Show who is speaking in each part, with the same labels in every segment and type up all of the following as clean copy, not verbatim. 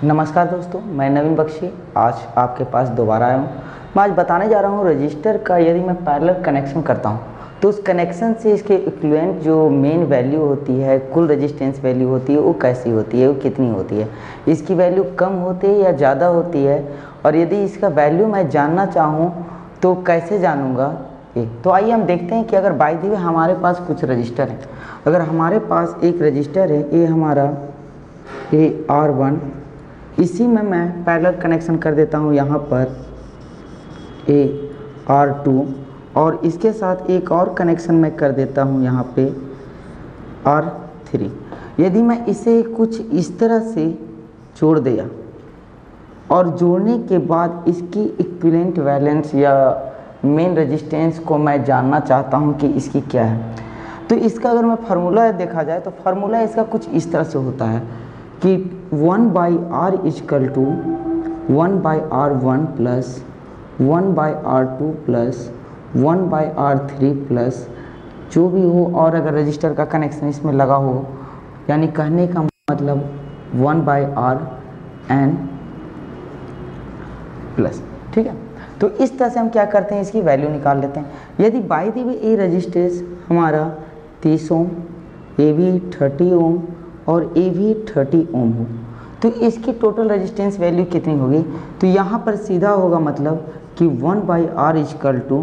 Speaker 1: नमस्कार दोस्तों, मैं नवीन बख्शी आज आपके पास दोबारा आया हूँ। मैं आज बताने जा रहा हूँ रजिस्टर का यदि मैं पैरेलल कनेक्शन करता हूँ तो उस कनेक्शन से इसके इक्विवेलेंट जो मेन वैल्यू होती है, कुल रेजिस्टेंस वैल्यू होती है, वो कैसी होती है, वो कितनी होती है, इसकी वैल्यू कम होती है या ज़्यादा होती है, और यदि इसका वैल्यू मैं जानना चाहूँ तो कैसे जानूँगा ये। तो आइए हम देखते हैं कि अगर बाय द वे हमारे पास कुछ रजिस्टर है। अगर हमारे पास एक रजिस्टर है, ये हमारा R1, इसी में मैं पैरेलल कनेक्शन कर देता हूँ यहाँ पर R2, और इसके साथ एक और कनेक्शन मैं कर देता हूँ यहाँ पे R3। यदि मैं इसे कुछ इस तरह से जोड़ दिया और जोड़ने के बाद इसकी इक्विवेलेंट वैलेंस या मेन रेजिस्टेंस को मैं जानना चाहता हूँ कि इसकी क्या है, तो इसका अगर मैं फार्मूला देखा जाए तो फार्मूला इसका कुछ इस तरह से होता है कि 1/R is equal to 1/R1 plus 1/R2 plus 1/R3 plus जो भी हो, और अगर रजिस्टर का कनेक्शन इसमें लगा हो, यानी कहने का मतलब 1/RN प्लस। ठीक है, तो इस तरह से हम क्या करते हैं, इसकी वैल्यू निकाल लेते हैं। यदि बाय द वे ये रजिस्टेंस हमारा 30 ओम, ये भी 30 ओम और ये भी 30 ओम हो, तो इसकी टोटल रेजिस्टेंस वैल्यू कितनी होगी। तो यहाँ पर सीधा होगा मतलब कि 1/R इजकल टू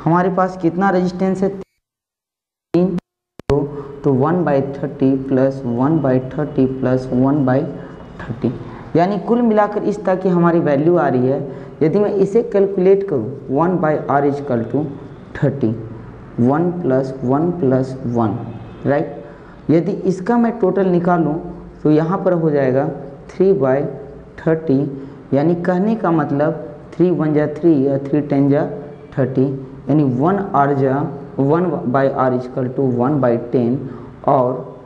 Speaker 1: हमारे पास कितना रेजिस्टेंस है 3, तो 1/30 प्लस 1/30 प्लस 1/30, यानी कुल मिलाकर इस तरह की हमारी वैल्यू आ रही है। यदि मैं इसे कैलकुलेट करूँ 1/R is equal to 30, 1 plus 1 plus 1, right. यदि इसका मैं टोटल निकालूं तो यहाँ पर हो जाएगा 3/30, यानी कहने का मतलब 3 1 जा 3 या 3 10 जा 30, यानी 1/R इजकल टू 1/10 और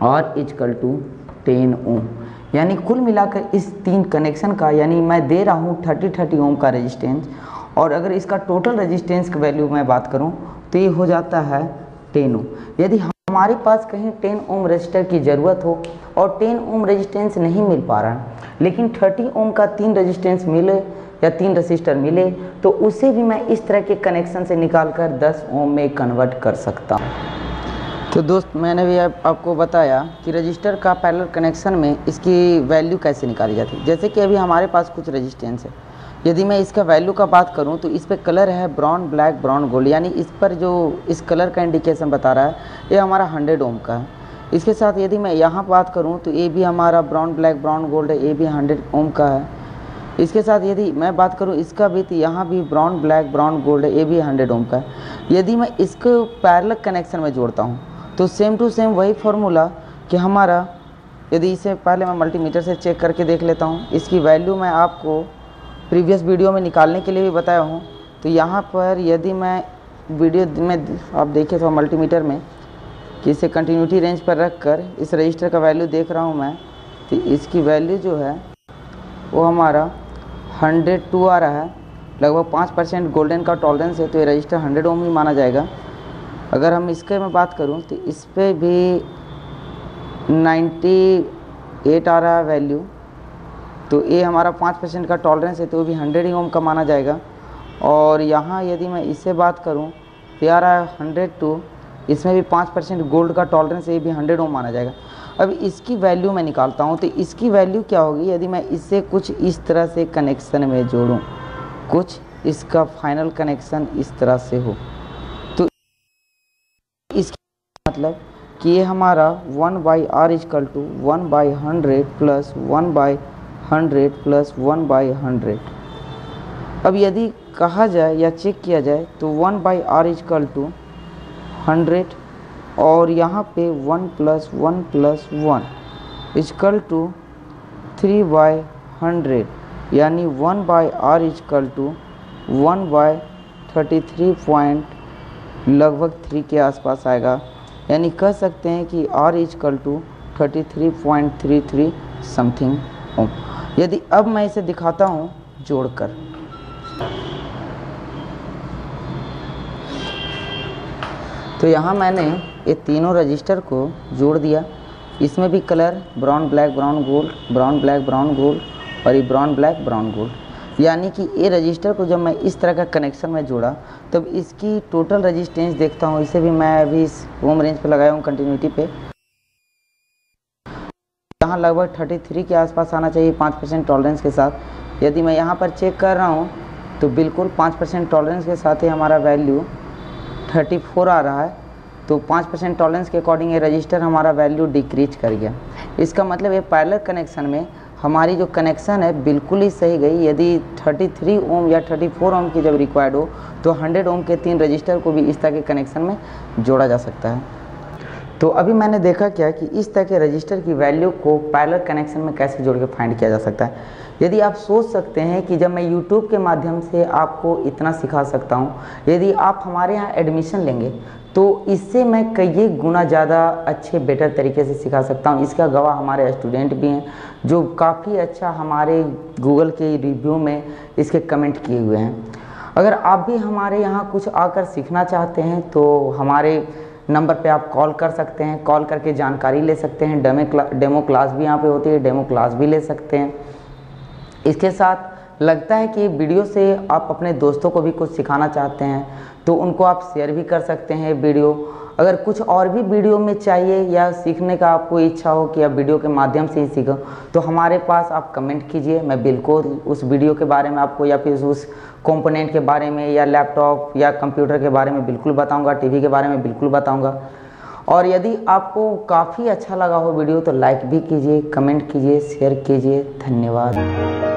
Speaker 1: R इजकल टू 10 ओम। यानी कुल मिलाकर इस तीन कनेक्शन का, यानी मैं दे रहा हूँ 30 ओम का रेजिस्टेंस, और अगर इसका टोटल रेजिस्टेंस की वैल्यू मैं बात करूँ तो ये हो जाता है 10 ओम। यदि हमारे पास कहीं 10 ओम रजिस्टर की ज़रूरत हो और 10 ओम रेजिस्टेंस नहीं मिल पा रहा है, लेकिन 30 ओम का 3 रेजिस्टेंस मिले या 3 रजिस्टर मिले, तो उसे भी मैं इस तरह के कनेक्शन से निकालकर 10 ओम में कन्वर्ट कर सकता हूँ। तो दोस्त, मैंने भी आपको बताया कि रजिस्टर का पैरेलल कनेक्शन में इसकी वैल्यू कैसे निकाली जाती है। जैसे कि अभी हमारे पास कुछ रेजिस्टेंस है, यदि मैं इसका वैल्यू का बात करूं तो इस पे कलर है ब्राउन ब्लैक ब्राउन गोल्ड, यानी इस पर जो इस कलर का इंडिकेशन बता रहा है ये हमारा 100 ओम का है। इसके साथ यदि मैं यहाँ बात करूं तो ये भी हमारा ब्राउन ब्लैक ब्राउन गोल्ड है, ये भी 100 ओम का है। इसके साथ यदि मैं बात करूं इसका भी, तो यहाँ भी ब्राउन ब्लैक ब्राउन गोल्ड है, ये भी 100 ओम का है। यदि मैं इसको पैरेलल कनेक्शन में जोड़ता हूँ तो सेम टू सेम वही फार्मूला कि हमारा, यदि इसे पहले मैं मल्टीमीटर से चेक करके देख लेता हूँ, इसकी वैल्यू मैं आपको प्रीवियस वीडियो में निकालने के लिए भी बताया हूँ। तो यहाँ पर यदि मैं वीडियो में आप देखें तो मल्टीमीटर में कि इसे कंटिन्यूटी रेंज पर रख कर इस रजिस्टर का वैल्यू देख रहा हूँ मैं, तो इसकी वैल्यू जो है वो हमारा 102 आ रहा है। लगभग 5% गोल्डन का टॉलरेंस है, तो ये रजिस्टर 100 ओम ही माना जाएगा। अगर हम इसके में बात करूं तो इस पर भी 98 आ रहा है वैल्यू, तो ये हमारा 5% का टॉलरेंस है, तो भी 100 ओम का माना जाएगा। और यहाँ यदि मैं इससे बात करूं तो आ रहा है 102, इसमें भी 5% गोल्ड का टॉलरेंस है, ये भी 100 ओम माना जाएगा। अब इसकी वैल्यू मैं निकालता हूँ, तो इसकी वैल्यू क्या होगी यदि मैं इससे कुछ इस तरह से कनेक्शन में जोड़ूँ, कुछ इसका फाइनल कनेक्शन इस तरह से हो, इसका मतलब कि ये हमारा 1/R is equal to 1/100 plus 1/100 plus 1/100। अब यदि कहा जाए या चेक किया जाए तो 1/R इजकल टू 100 और यहाँ पे 1 प्लस 1 प्लस 1 इजकल टू 3/100, यानी 1/R इजकल टू 1/33 लगभग 3 के आसपास आएगा। यानी कह सकते हैं कि R इजकल टू 33.33 समथिंग ओम। यदि अब मैं इसे दिखाता हूँ जोड़कर, तो यहाँ मैंने ये तीनों रजिस्टर को जोड़ दिया। इसमें भी colour brown black brown gold, brown black brown gold और ये ब्राउन ब्लैक ब्राउन गोल्ड। यानी कि ये रजिस्टर को जब मैं इस तरह का कनेक्शन में जोड़ा तब इसकी टोटल रजिस्टेंस देखता हूँ। इसे भी मैं अभी इस ओम रेंज पे लगाया हूँ कंटिन्यूटी पे। यहाँ लगभग 33 के आसपास आना चाहिए 5% टॉलरेंस के साथ। यदि मैं यहाँ पर चेक कर रहा हूँ तो बिल्कुल 5% टॉलरेंस के साथ ही हमारा वैल्यू 34 आ रहा है। तो 5% टॉलरेंस के अकॉर्डिंग ये रजिस्टर हमारा वैल्यू डिक्रीज कर गया। इसका मतलब ये पैरेलल कनेक्शन में हमारी जो कनेक्शन है बिल्कुल ही सही गई। यदि 33 ओम या 34 ओम की जब रिक्वायर्ड हो तो 100 ओम के 3 रजिस्टर को भी इस तरह के कनेक्शन में जोड़ा जा सकता है। तो अभी मैंने देखा क्या कि इस तरह के रजिस्टर की वैल्यू को पैरेलल कनेक्शन में कैसे जोड़ के फाइंड किया जा सकता है। यदि आप सोच सकते हैं कि जब मैं YouTube के माध्यम से आपको इतना सिखा सकता हूँ, यदि आप हमारे यहाँ एडमिशन लेंगे तो इससे मैं कई गुना ज़्यादा अच्छे बेटर तरीके से सिखा सकता हूँ। इसका गवाह हमारे स्टूडेंट भी हैं जो काफ़ी अच्छा हमारे गूगल के रिव्यू में इसके कमेंट किए हुए हैं। अगर आप भी हमारे यहाँ कुछ आकर सीखना चाहते हैं तो हमारे नंबर पे आप कॉल कर सकते हैं। कॉल करके जानकारी ले सकते हैं। डेमो क्लास भी यहाँ पे होती है, डेमो क्लास भी ले सकते हैं। इसके साथ लगता है कि वीडियो से आप अपने दोस्तों को भी कुछ सिखाना चाहते हैं तो उनको आप शेयर भी कर सकते हैं वीडियो। अगर कुछ और भी वीडियो में चाहिए या सीखने का आपको इच्छा हो कि आप वीडियो के माध्यम से ही सीखो तो हमारे पास आप कमेंट कीजिए। मैं बिल्कुल उस वीडियो के बारे में आपको या फिर उस कंपोनेंट के बारे में या लैपटॉप या कंप्यूटर के बारे में बिल्कुल बताऊंगा, टीवी के बारे में बिल्कुल बताऊंगा। और यदि आपको काफ़ी अच्छा लगा हो वीडियो तो लाइक भी कीजिए, कमेंट कीजिए, शेयर कीजिए। धन्यवाद।